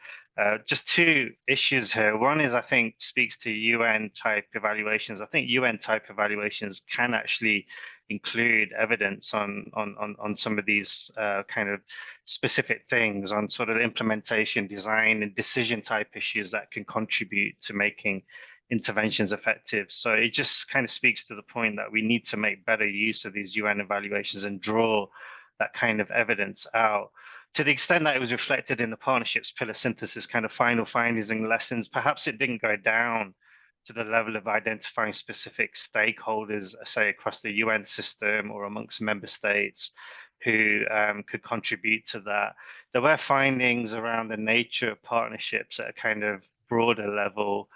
S3: Just two issues here. One is, I think, speaks to UN type evaluations. I think UN type evaluations can actually include evidence on some of these kind of specific things, on sort of implementation, design, and decision type issues that can contribute to making interventions effective. So it just kind of speaks to the point that we need to make better use of these UN evaluations and draw that kind of evidence out. To the extent that it was reflected in the partnerships pillar synthesis kind of final findings and lessons, perhaps it didn't go down to the level of identifying specific stakeholders, say across the UN system or amongst member states who could contribute to that. There were findings around the nature of partnerships at a kind of broader level,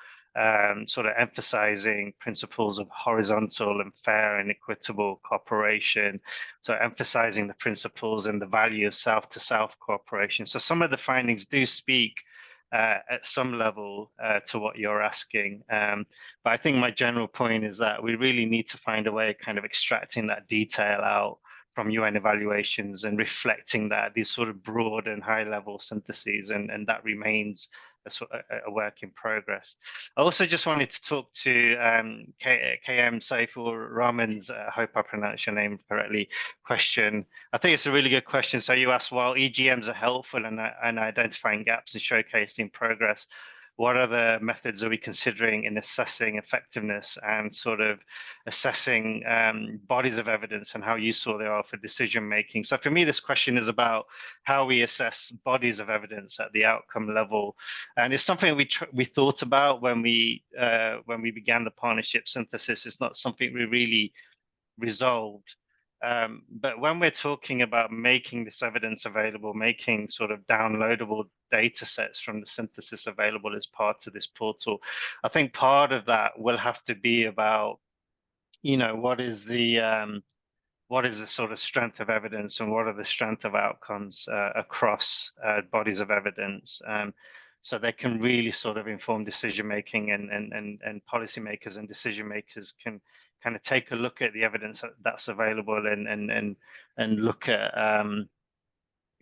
S3: sort of emphasizing principles of horizontal and fair and equitable cooperation, so emphasizing the principles and the value of South-to-South cooperation. So some of the findings do speak at some level to what you're asking. But I think my general point is that we really need to find a way of kind of extracting that detail out from UN evaluations and reflecting that, these sort of broad and high level syntheses, and that remains a work in progress. I also just wanted to talk to KM Saifur Rahman's, I hope I pronounced your name correctly, question. I think it's a really good question. So you asked, while EGMs are helpful in identifying gaps and showcasing progress, what other methods are we considering in assessing effectiveness and sort of assessing bodies of evidence and how useful they are for decision making? So for me, this question is about how we assess bodies of evidence at the outcome level, and it's something we thought about when we began the partnership synthesis. It's not something we really resolved. But when we're talking about making this evidence available, making sort of downloadable data sets from the synthesis available as part of this portal, I think part of that will have to be about, you know, what is the sort of strength of evidence and what are the strength of outcomes across bodies of evidence, so they can really sort of inform decision making, and policymakers and decision makers can kind of take a look at the evidence that's available and look at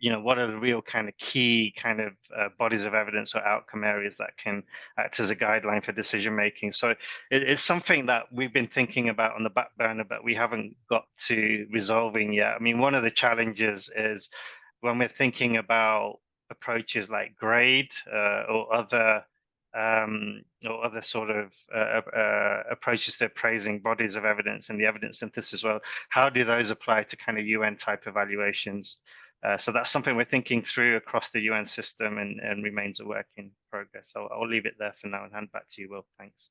S3: you know, what are the real kind of key kind of bodies of evidence or outcome areas that can act as a guideline for decision making. So it's something that we've been thinking about on the back burner, but we haven't got to resolving yet. I mean, one of the challenges is when we're thinking about approaches like GRADE or other sort of approaches to appraising bodies of evidence and the evidence synthesis as well, how do those apply to kind of UN type evaluations? So that's something we're thinking through across the UN system, and remains a work in progress. So I'll leave it there for now and hand back to you, Will. Thanks.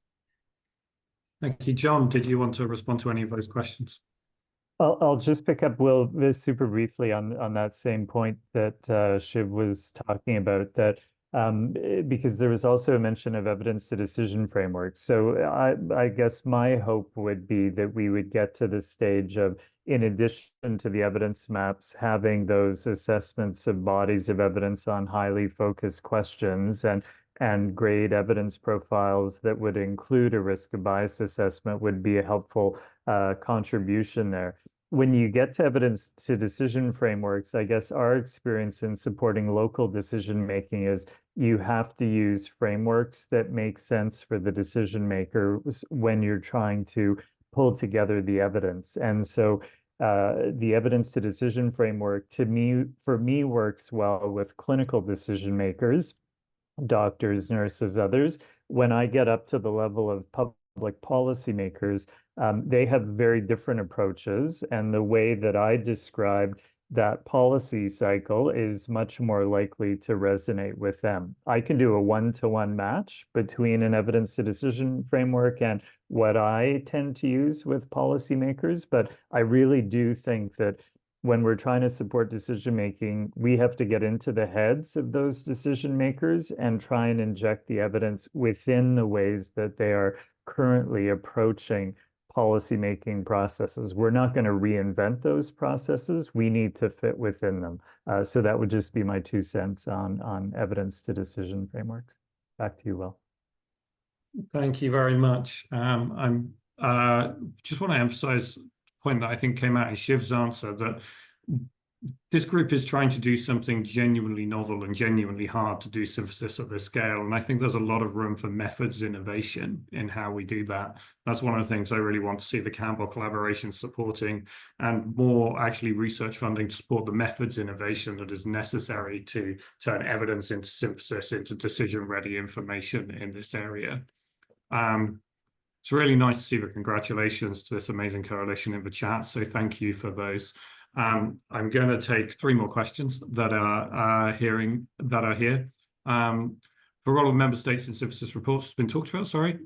S1: Thank you. John, did you want to respond to any of those questions?
S4: I'll just pick up, Will, super briefly on that same point that Shiv was talking about, that because there was also a mention of evidence to decision frameworks. So I guess my hope would be that we would get to the stage of, in addition to the evidence maps, having those assessments of bodies of evidence on highly focused questions and grade evidence profiles that would include a risk of bias assessment would be a helpful contribution there. When you get to evidence to decision frameworks, I guess our experience in supporting local decision making is you have to use frameworks that make sense for the decision maker when you're trying to pull together the evidence. And so the evidence to decision framework, for me, works well with clinical decision makers, doctors, nurses, others. When I get up to the level of public policymakers, they have very different approaches, and the way that I described that policy cycle is much more likely to resonate with them. I can do a one-to-one match between an evidence to decision framework and what I tend to use with policymakers, but I really do think that when we're trying to support decision making, we have to get into the heads of those decision makers and try and inject the evidence within the ways that they are currently approaching policymaking processes. We're not going to reinvent those processes. We need to fit within them. So that would just be my 2 cents on evidence to decision frameworks. Back to you, Will.
S1: Thank you very much. I'm just want to emphasize a point that I think came out in Shiv's answer, that this group is trying to do something genuinely novel and genuinely hard to do synthesis at this scale. And I think there's a lot of room for methods innovation in how we do that. That's one of the things I really want to see the Campbell Collaboration supporting, and more actually research funding to support the methods innovation that is necessary to turn evidence into synthesis, into decision-ready information in this area. It's really nice to see the congratulations to this amazing coalition in the chat. So thank you for those. I'm going to take 3 more questions that are here. The role of member states in synthesis reports has been talked about, sorry.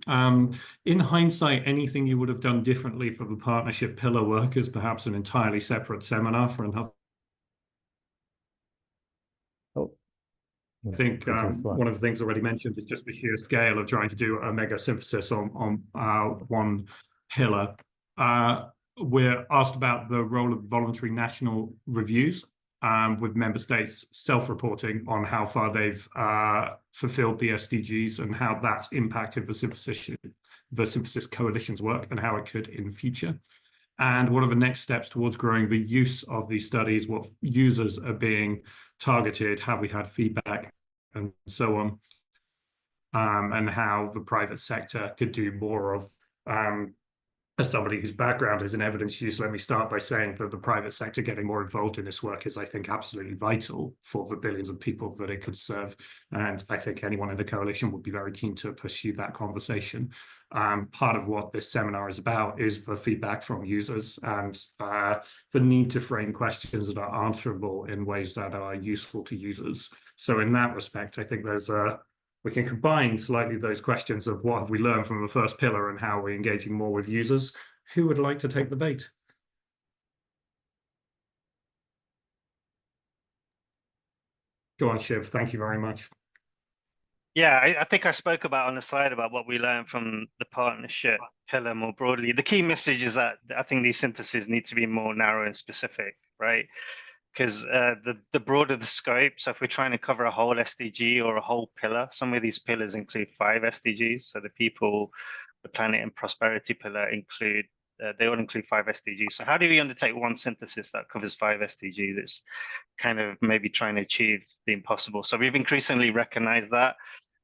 S1: In hindsight, anything you would have done differently for the partnership pillar work is perhaps an entirely separate seminar for another. I think one of the things already mentioned is just the sheer scale of trying to do a mega synthesis on one pillar. We're asked about the role of voluntary national reviews with member states self-reporting on how far they've fulfilled the SDGs and how that's impacted the synthesis coalition's work and how it could in the future. And what are the next steps towards growing the use of these studies? What users are being targeted? Have we had feedback? And so on. And how the private sector could do more of. As somebody whose background is in evidence use, let me start by saying that the private sector getting more involved in this work is, I think, absolutely vital for the billions of people that it could serve. And I think anyone in the coalition would be very keen to pursue that conversation. Part of what this seminar is about is the feedback from users and the need to frame questions that are answerable in ways that are useful to users. So in that respect, I think we can combine slightly those questions of what have we learned from the first pillar and how we're engaging more with users. Who would like to take the bait? Go on, Shiv. Thank you very much.
S3: Yeah, I think I spoke about on the slide about what we learned from the partnership pillar more broadly. The key message is that I think these syntheses need to be more narrow and specific, right? Because the broader the scope, so if we're trying to cover a whole SDG or a whole pillar, some of these pillars include 5 SDGs. So the people, the planet, and prosperity pillar include, they all include 5 SDGs. So how do we undertake one synthesis that covers 5 SDGs? It's kind of maybe trying to achieve the impossible. So we've increasingly recognized that.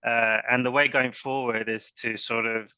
S3: And the way going forward is to sort of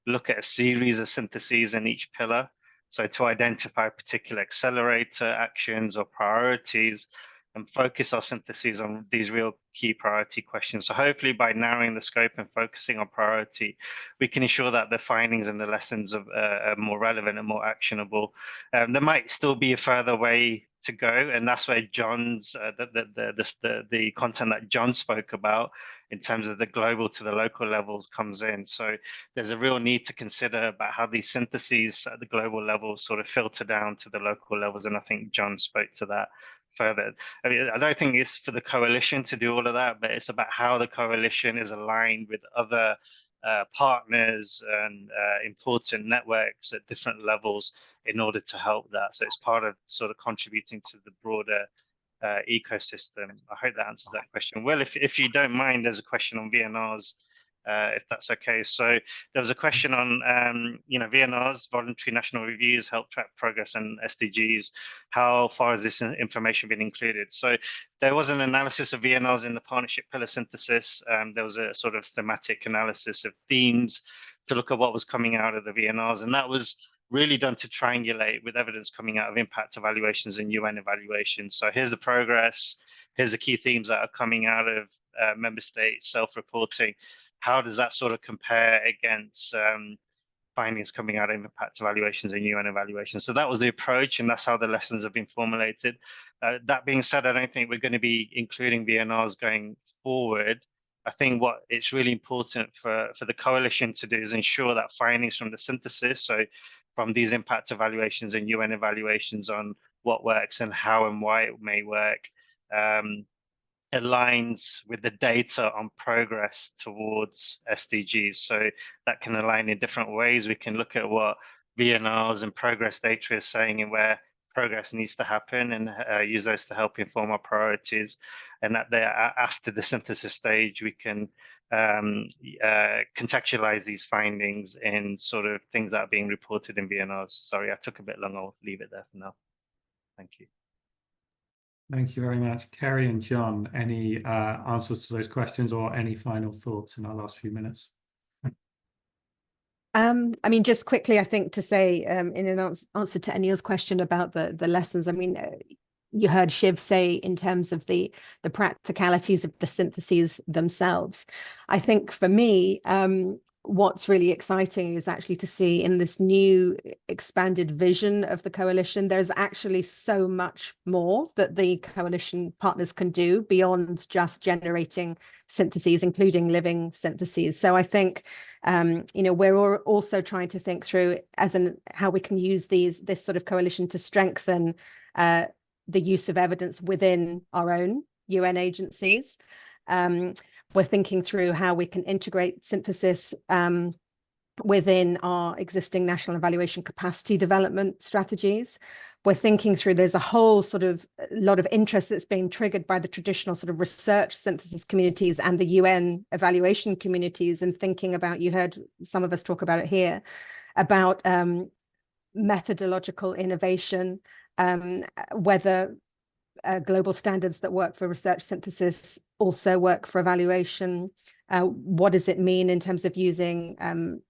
S3: look at a series of syntheses in each pillar. So to identify particular accelerator actions or priorities and focus our syntheses on these real key priority questions. So hopefully by narrowing the scope and focusing on priority, we can ensure that the findings and the lessons are more relevant and more actionable. There might still be a further way to go, and that's where John's the content that John spoke about in terms of the global to the local levels comes in. So there's a real need to consider about how these syntheses at the global level sort of filter down to the local levels, and I think John spoke to that further. I mean, I don't think it's for the coalition to do all of that, but it's about how the coalition is aligned with other partners and important networks at different levels in order to help that. So it's part of sort of contributing to the broader ecosystem. I hope that answers that question. Well, if you don't mind, there's a question on VNRs, if that's okay. So there was a question on, VNRs, voluntary national reviews, help track progress and SDGs. How far has this information been included? So there was an analysis of VNRs in the partnership pillar synthesis. There was a sort of thematic analysis of themes to look at what was coming out of the VNRs, and that was really done to triangulate with evidence coming out of impact evaluations and UN evaluations. So here's the progress, here's the key themes that are coming out of member states self-reporting. How does that sort of compare against findings coming out of impact evaluations and UN evaluations? So that was the approach, and that's how the lessons have been formulated. That being said, I don't think we're going to be including VNRs going forward. I think what it's really important for the coalition to do is ensure that findings from the synthesis, so from these impact evaluations and UN evaluations on what works and how and why it may work, aligns with the data on progress towards SDGs. So that can align in different ways. We can look at what VNRs and progress data is saying and where progress needs to happen, and use those to help inform our priorities. And that after the synthesis stage, we can contextualize these findings in sort of things that are being reported in VNRs. Sorry, I took a bit long. I'll leave it there for now. Thank you.
S1: Thank you very much. Kerry and John, any answers to those questions or any final thoughts in our last few minutes?
S2: I mean, just quickly, I think to say in an answer to Anil's question about the lessons, I mean, you heard Shiv say in terms of the practicalities of the syntheses themselves. I think for me, what's really exciting is actually to see in this new expanded vision of the coalition, there's actually so much more that the coalition partners can do beyond just generating syntheses, including living syntheses. So I think, we're also trying to think through how we can use this sort of coalition to strengthen the use of evidence within our own UN agencies. We're thinking through how we can integrate synthesis within our existing national evaluation capacity development strategies. We're thinking through, there's a whole sort of lot of interest that's being triggered by the traditional sort of research synthesis communities and the UN evaluation communities, and thinking about, you heard some of us talk about it here, about methodological innovation, whether global standards that work for research synthesis also work for evaluation. What does it mean in terms of using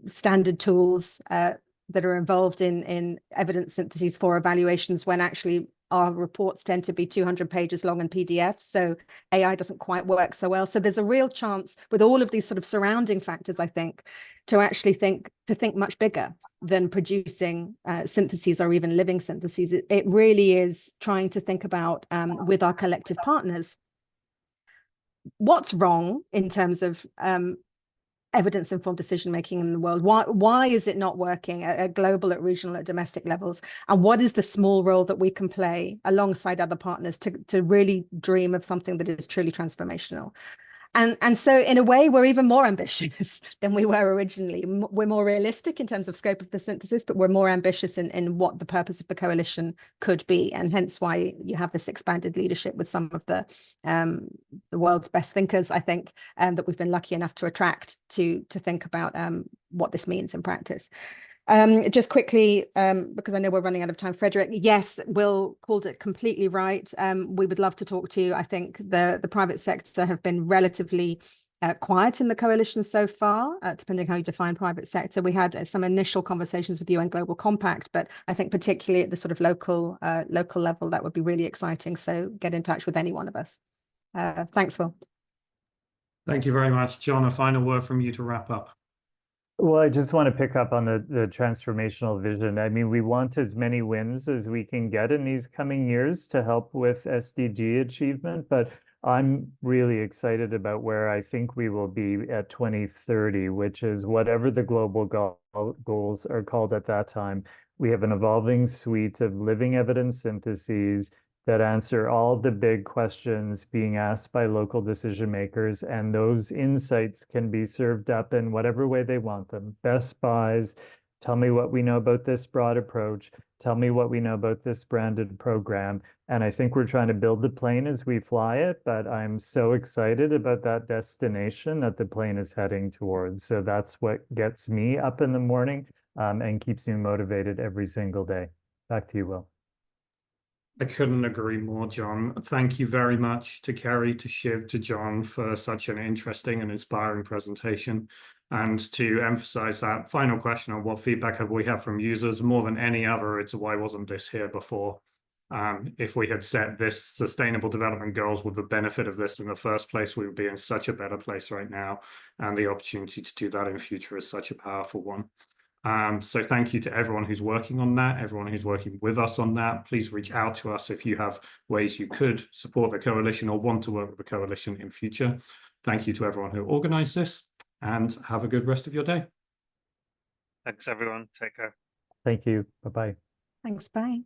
S2: standard tools that are involved in evidence syntheses for evaluations, when actually our reports tend to be 200 pages long in PDF, so AI doesn't quite work so well. So there's a real chance with all of these sort of surrounding factors, I think, to actually think much bigger than producing syntheses or even living syntheses. It really is trying to think about with our collective partners, what's wrong in terms of evidence-informed decision-making in the world? Why is it not working at global, at regional, at domestic levels? And what is the small role that we can play alongside other partners to really dream of something that is truly transformational? And so in a way, we're even more ambitious than we were originally. We're more realistic in terms of scope of the synthesis, but we're more ambitious in what the purpose of the coalition could be. And hence why you have this expanded leadership with some of the world's best thinkers, I think, that we've been lucky enough to attract to think about what this means in practice. Just quickly, because I know we're running out of time, Frederick, yes, Will called it completely right. We would love to talk to you. I think the private sector have been relatively quiet in the coalition so far, depending how you define private sector. We had some initial conversations with UN Global Compact, but I think particularly at the sort of local level, that would be really exciting. So get in touch with any one of us. Thanks, Will.
S1: Thank you very much. John, a final word from you to wrap up.
S4: Well, I just want to pick up on the transformational vision. I mean, we want as many wins as we can get in these coming years to help with SDG achievement, but I'm really excited about where I think we will be at 2030, which is whatever the global goals are called at that time. We have an evolving suite of living evidence syntheses that answer all the big questions being asked by local decision makers, and those insights can be served up in whatever way they want them. Best buys, tell me what we know about this broad approach, tell me what we know about this branded program. And I think we're trying to build the plane as we fly it, but I'm so excited about that destination that the plane is heading towards. So that's what gets me up in the morning and keeps me motivated every single day. Back to you, Will.
S1: I couldn't agree more, John. Thank you very much to Kerry, to Shiv, to John for such an interesting and inspiring presentation. And to emphasize that final question on what feedback have we had from users, more than any other, it's why wasn't this here before? If we had set this sustainable development goals with the benefit of this in the first place, we would be in such a better place right now. And the opportunity to do that in future is such a powerful one. So thank you to everyone who's working on that, everyone who's working with us on that. Please reach out to us if you have ways you could support the coalition or want to work with the coalition in future. Thank you to everyone who organized this, and have a good rest of your day.
S3: Thanks, everyone. Take care.
S4: Thank you. Bye-bye.
S2: Thanks. Bye.